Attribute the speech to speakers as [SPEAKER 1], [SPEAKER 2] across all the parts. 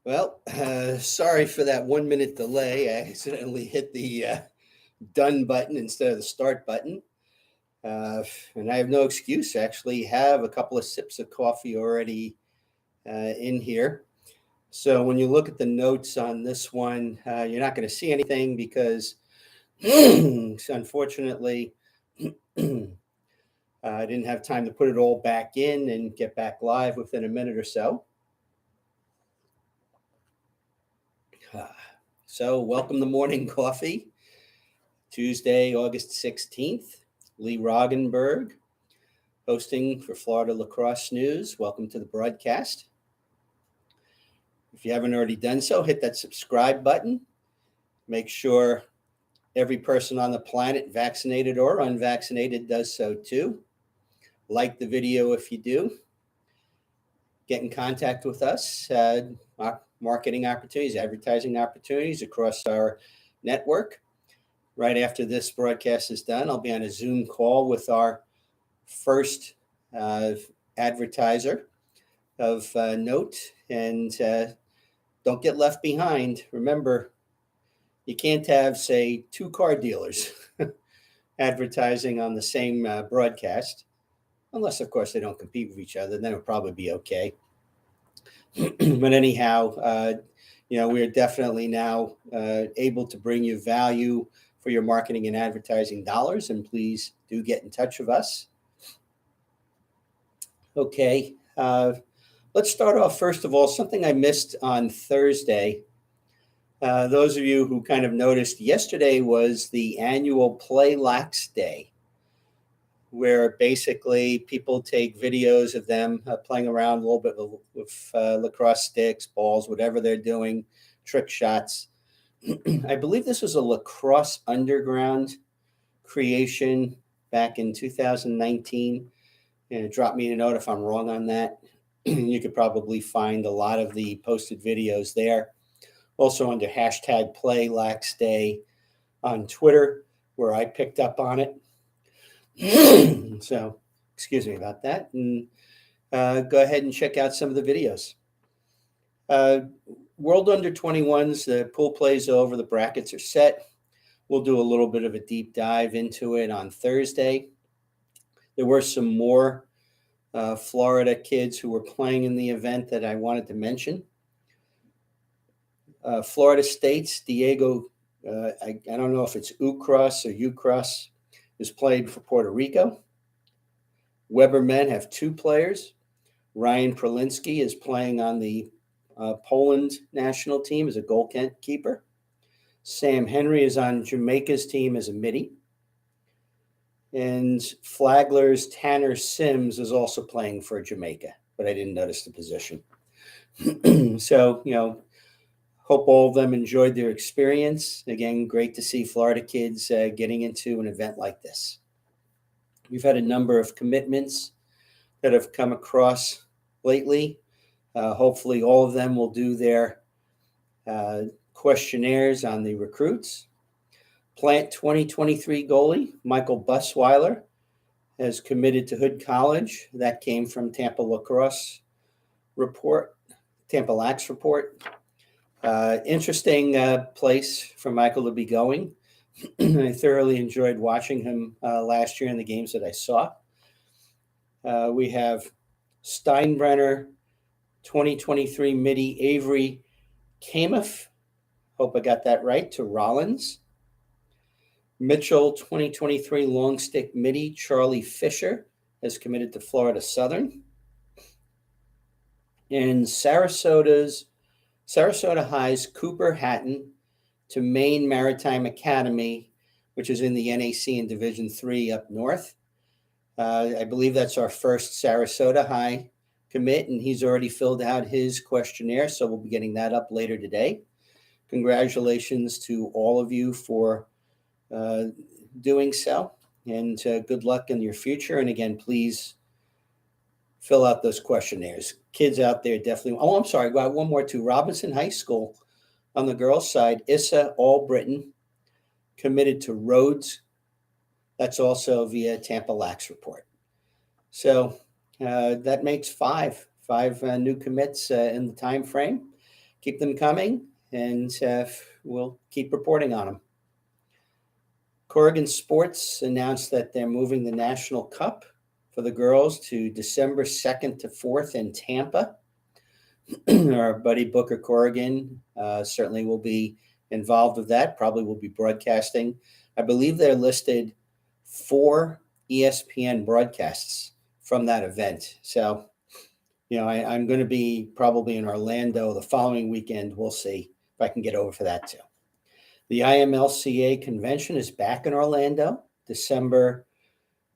[SPEAKER 1] Sorry for that 1 minute delay. I accidentally hit the done button instead of the start button. Uh, and I have no excuse. I actually have a couple of sips of coffee already in here. So when you look at the notes on this one, you're not going to see anything because unfortunately, I didn't have time to put it all back in and get back live within a minute or so. So, welcome to Morning Coffee, Tuesday, August 16th. Lee Roggenberg, hosting for Florida Lacrosse News. Welcome to the broadcast. If you haven't already done so, hit that subscribe button. Make sure every person on the planet, vaccinated or unvaccinated, does so too. Like the video if you do. Get in contact with us. Marketing opportunities, advertising opportunities across our network. Right after this broadcast is done, I'll be on a Zoom call with our first advertiser of note. And don't get left behind. Remember, you can't have, say, two car dealers advertising on the same broadcast, unless, of course, they don't compete with each other. Then it'll probably be okay. But anyhow, we're definitely now able to bring you value for your marketing and advertising dollars, and please do get in touch with us. Okay, let's start off first of all, something I missed on Thursday. Those of you who kind of noticed, yesterday was the annual Play Lax Day, where basically people take videos of them playing around a little bit with lacrosse sticks, balls, whatever they're doing, trick shots. I believe this was a Lacrosse Underground creation back in 2019. And drop me a note if I'm wrong on that. You could probably find a lot of the posted videos there. Also under hashtag Play Lax Day on Twitter, where I picked up on it. So, excuse me about that. And go ahead and check out some of the videos. World Under 21s, the pool plays over, the brackets are set. We'll do a little bit of a deep dive into it on Thursday. There were some more Florida kids who were playing in the event that I wanted to mention. Florida State's Diego, I don't know if it's Ucros or Ucros, is played for Puerto Rico. Weber men have two players. Ryan Prolinsky is playing on the Poland national team as a goalkeeper. Sam Henry is on Jamaica's team as a midi. And Flagler's Tanner Sims is also playing for Jamaica, but I didn't notice the position. So, hope all of them enjoyed their experience. Again, great to see Florida kids getting into an event like this. We've had a number of commitments that have come across lately. Hopefully all of them will do their questionnaires on the recruits. Plant 2023 goalie Michael Busweiler has committed to Hood College. That came from Tampa Lax report. Interesting place for Michael to be going. I thoroughly enjoyed watching him last year in the games that I saw. We have Steinbrenner 2023 midi Avery Kameff. Hope I got that right, to Rollins. Mitchell 2023 long stick midi Charlie Fisher has committed to Florida Southern. And Sarasota High's Cooper Hatton to Maine Maritime Academy, which is in the NAC in Division III up north. I believe that's our first Sarasota High commit, and he's already filled out his questionnaire, so we'll be getting that up later today. Congratulations to all of you for doing so, and good luck in your future. And again, please fill out those questionnaires. Kids out there definitely. Oh, I'm sorry. Well, one more too. Robinson High School on the girls' side, Issa All-Britain committed to Rhodes. That's also via Tampa Lax report. So that makes five new commits in the time frame. keep them coming, and we'll keep reporting on them. Corrigan Sports announced that they're moving the National Cup for the girls to December 2nd to 4th in Tampa. Our buddy Booker Corrigan certainly will be involved with that, probably will be broadcasting. I believe they're listed 4 ESPN broadcasts from that event. So, I'm going to be probably in Orlando the following weekend. We'll see if I can get over for that too. The IMLCA convention is back in Orlando, December,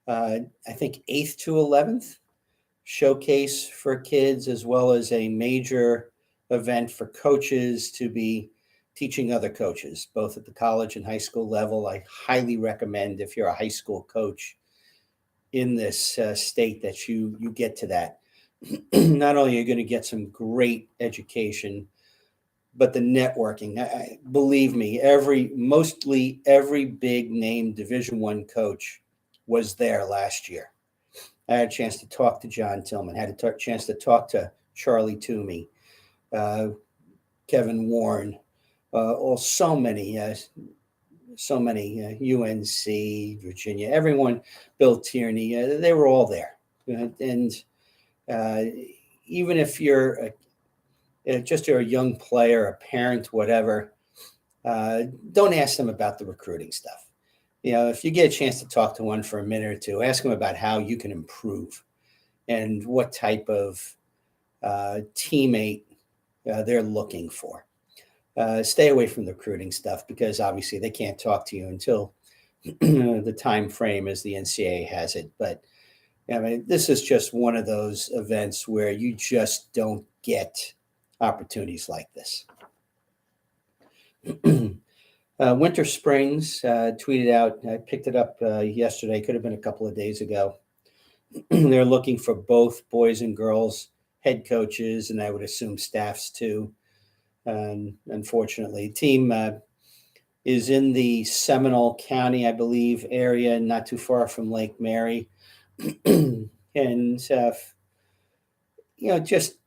[SPEAKER 1] I think 8th to 11th. Showcase for kids, as well as a major event for coaches to be teaching other coaches, both at the college and high school level. I highly recommend, if you're a high school coach in this state, that you get to that. Not only are you going to get some great education, but the networking. Believe me, mostly every big name Division I coach was there last year. I had a chance to talk to John Tillman, had a chance to talk to Charlie Toomey, Kevin Warren, so many UNC, Virginia, everyone, Bill Tierney, they were all there. And even if you're just a young player, a parent, whatever, don't ask them about the recruiting stuff. If you get a chance to talk to one for a minute or two, ask them about how you can improve and what type of teammate they're looking for. Stay away from the recruiting stuff, because obviously they can't talk to you until the time frame as the NCAA has it. But this is just one of those events where you just don't get opportunities like this. Winter Springs tweeted out, I picked it up yesterday, could have been a couple of days ago. They're looking for both boys and girls head coaches, and I would assume staffs too. Unfortunately, team is in the Seminole County, I believe, area, not too far from Lake Mary. And, just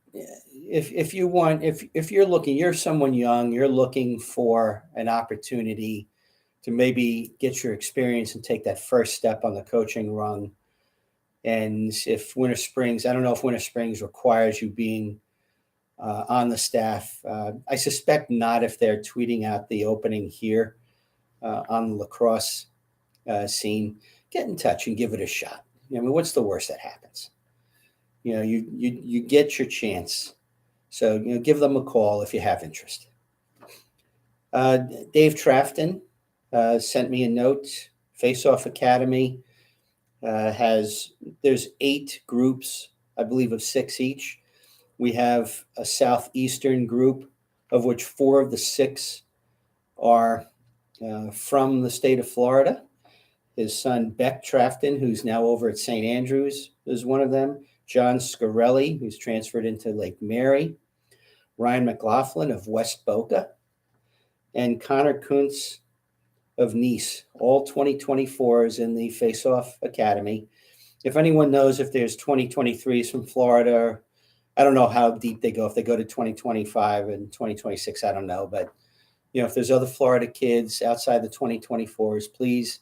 [SPEAKER 1] if you're looking, you're someone young, you're looking for an opportunity to maybe get your experience and take that first step on the coaching rung. And if Winter Springs, I don't know if Winter Springs requires you being on the staff. I suspect not, if they're tweeting out the opening here on the lacrosse scene. Get in touch and give it a shot. What's the worst that happens? You get your chance. So, give them a call if you have interest. Dave Trafton sent me a note. Face Off Academy there's 8 groups, I believe, of 6 each. We have a southeastern group, of which 4 of the 6 are from the state of Florida. His son, Beck Trafton, who's now over at St. Andrews, is one of them. John Scarelli, who's transferred into Lake Mary. Ryan McLaughlin of West Boca. And Connor Kuntz of Nice. All 2024s in the Face Off Academy. If anyone knows if there's 2023s from Florida, I don't know how deep they go. If they go to 2025 and 2026, I don't know. But, if there's other Florida kids outside the 2024s, please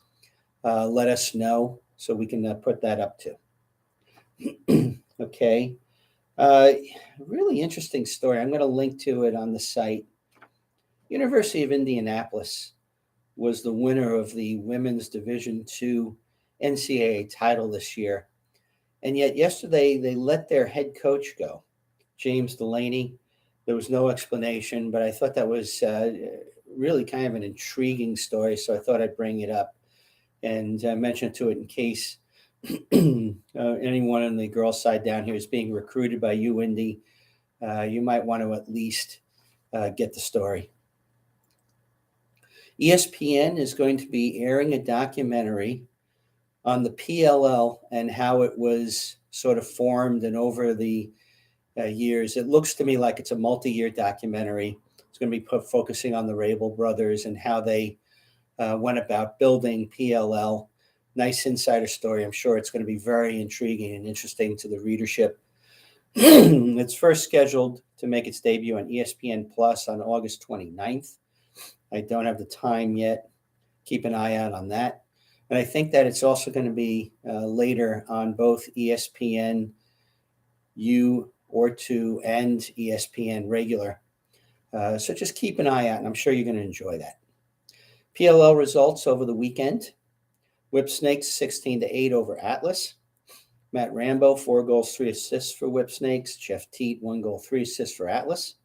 [SPEAKER 1] let us know so we can put that up too. Okay. Really interesting story. I'm going to link to it on the site. University of Indianapolis was the winner of the Women's Division II NCAA title this year. And yet yesterday they let their head coach go, James Delaney. There was no explanation, but I thought that was really kind of an intriguing story. So I thought I'd bring it up and mention to it in case anyone on the girls' side down here is being recruited by UIndy. You might want to at least get the story. ESPN is going to be airing a documentary on the PLL and how it was sort of formed and over the years. It looks to me like it's a multi-year documentary. It's going to be focusing on the Rabel brothers and how they went about building PLL. Nice insider story. I'm sure it's going to be very intriguing and interesting to the readership. It's first scheduled to make its debut on ESPN Plus on August 29th. I don't have the time yet. Keep an eye out on that. And I think that it's also going to be later on both ESPN U2 and ESPN regular. So just keep an eye out, and I'm sure you're going to enjoy that. PLL results over the weekend. Whip Snakes 16-8 over Atlas. Matt Rambo, 4 goals, 3 assists for Whip Snakes. Jeff Teat, 1 goal, 3 assists for Atlas.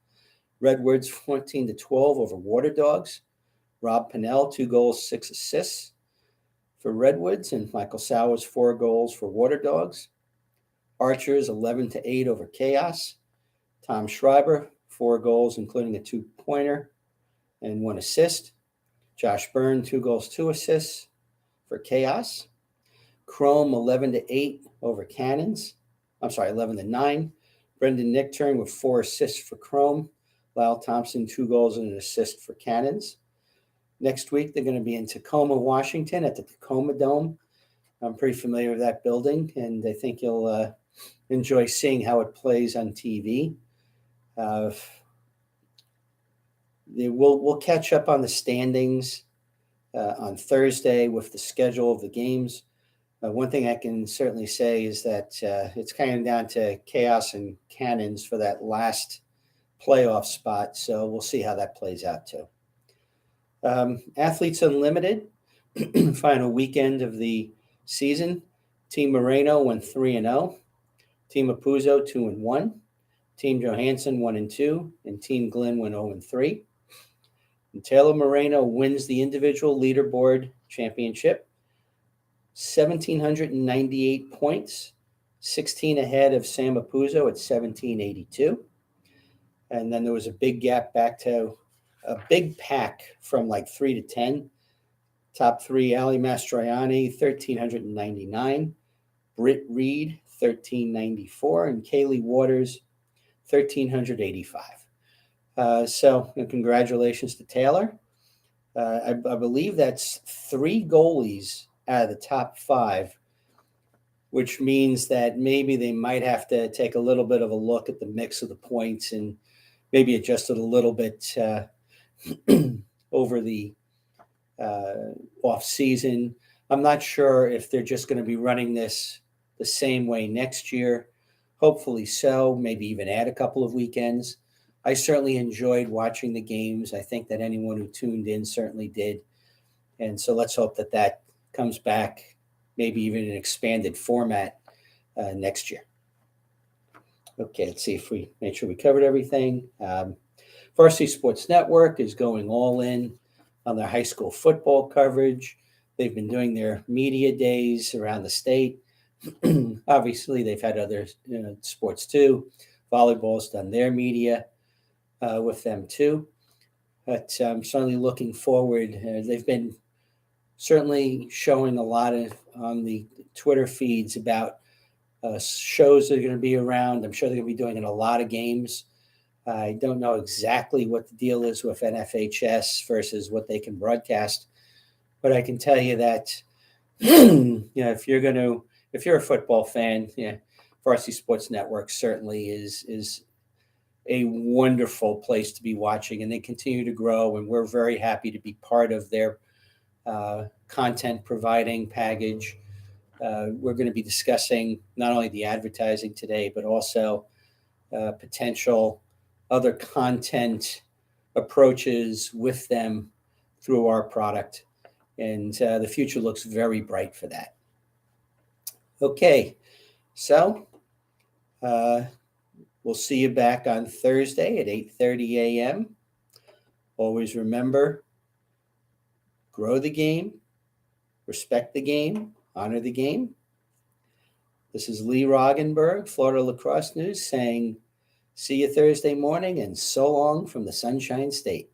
[SPEAKER 1] Redwoods 14-12 over Water Dogs. Rob Pinnell, 2 goals, 6 assists for Redwoods. And Michael Sowers, 4 goals for Water Dogs. Archers 11-8 over Chaos. Tom Schreiber, 4 goals, including a 2-pointer and 1 assist. Josh Byrne, 2 goals, 2 assists for Chaos. Chrome 11-8 over Cannons. 11-9. Brendan Nickturn with 4 assists for Chrome. Lyle Thompson, 2 goals and an assist for Cannons. Next week, they're going to be in Tacoma, Washington at the Tacoma Dome. I'm pretty familiar with that building, and I think you'll enjoy seeing how it plays on TV. We'll catch up on the standings on Thursday with the schedule of the games. One thing I can certainly say is that it's kind of down to Chaos and Cannons for that last playoff spot, so we'll see how that plays out too. Athletes Unlimited, final weekend of the season. Team Moreno went 3-0. Team Apuzzo 2-1. Team Johansson 1-2, and Team Glenn went 0-3. And Taylor Moreno wins the individual leaderboard championship, 1,798 points, 16 ahead of Sam Apuzzo at 1,782. And then there was a big gap back to a big pack from like 3 to 10. Top 3, Ali Mastroianni, 1,399. Britt Reed, 1,394. And Kaylee Waters, 1,385. So congratulations to Taylor. I believe that's 3 goalies out of the top 5, which means that maybe they might have to take a little bit of a look at the mix of the points and maybe adjust it a little bit over the off season. I'm not sure if they're just going to be running this the same way next year. Hopefully so, maybe even add a couple of weekends. I certainly enjoyed watching the games. I think that anyone who tuned in certainly did. And so let's hope that that comes back, maybe even in an expanded format next year. Okay, let's see if we make sure we covered everything. Varsity Sports Network is going all in on their high school football coverage. They've been doing their media days around the state. Obviously, they've had other sports too. Volleyball's done their media with them too. But I'm certainly looking forward. They've been certainly showing a lot on the Twitter feeds about shows that are going to be around. I'm sure they're going to be doing in a lot of games. I don't know exactly what the deal is with NFHS versus what they can broadcast, but I can tell you that if you're a football fan, Varsity Sports Network certainly is a wonderful place to be watching, and they continue to grow, and we're very happy to be part of their content providing package. We're going to be discussing not only the advertising today, but also potential other content approaches with them through our product. And the future looks very bright for that. Okay, so we'll see you back on Thursday at 8:30 a.m. Always remember, grow the game, respect the game, honor the game. This is Lee Roggenberg, Florida Lacrosse News, saying, see you Thursday morning and so long from the Sunshine State.